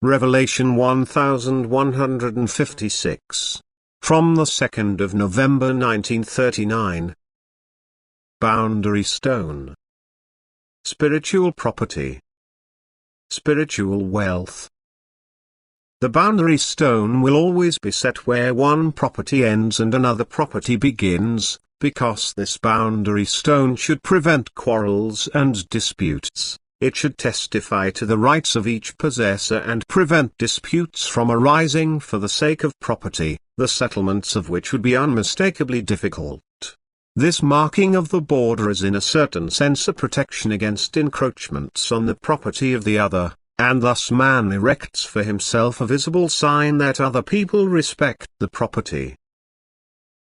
Revelation 1156. From the 2nd of November 1939. Boundary stone. Spiritual property. Spiritual wealth. The boundary stone will always be set where one property ends and another property begins, because this boundary stone should prevent quarrels and disputes. It should testify to the rights of each possessor and prevent disputes from arising for the sake of property, the settlements of which would be unmistakably difficult. This marking of the border is in a certain sense a protection against encroachments on the property of the other, and thus man erects for himself a visible sign that other people respect the property.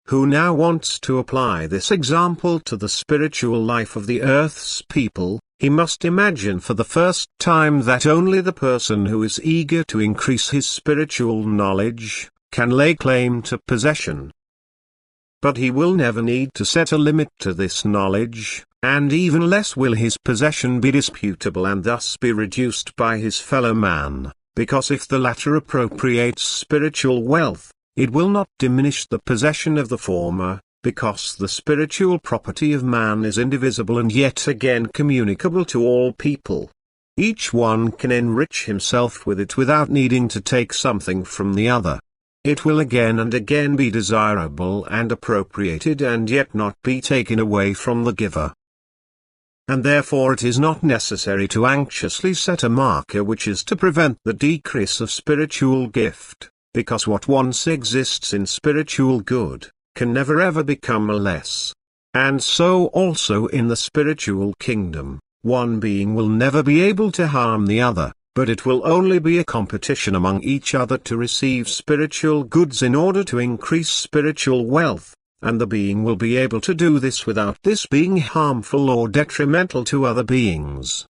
Who now wants to apply this example to the spiritual life of the earth's people? He must imagine for the first time that only the person who is eager to increase his spiritual knowledge can lay claim to possession. But he will never need to set a limit to this knowledge, and even less will his possession be disputable and thus be reduced by his fellow man, because if the latter appropriates spiritual wealth, it will not diminish the possession of the former, because the spiritual property of man is indivisible and yet again communicable to all people. Each one can enrich himself with it without needing to take something from the other. It will again and again be desirable and appropriated and yet not be taken away from the giver. And therefore it is not necessary to anxiously set a marker which is to prevent the decrease of spiritual gift, because what once exists in spiritual good can never ever become a less. And so also in the spiritual kingdom, one being will never be able to harm the other, but it will only be a competition among each other to receive spiritual goods in order to increase spiritual wealth, and the being will be able to do this without this being harmful or detrimental to other beings.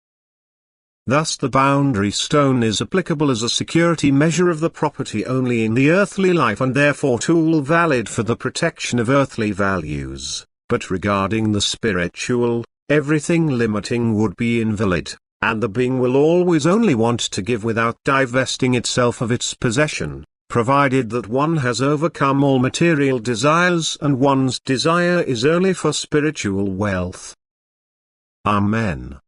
Thus the boundary stone is applicable as a security measure of the property only in the earthly life and therefore tool valid for the protection of earthly values, but regarding the spiritual, everything limiting would be invalid, and the being will always only want to give without divesting itself of its possession, provided that one has overcome all material desires and one's desire is only for spiritual wealth. Amen.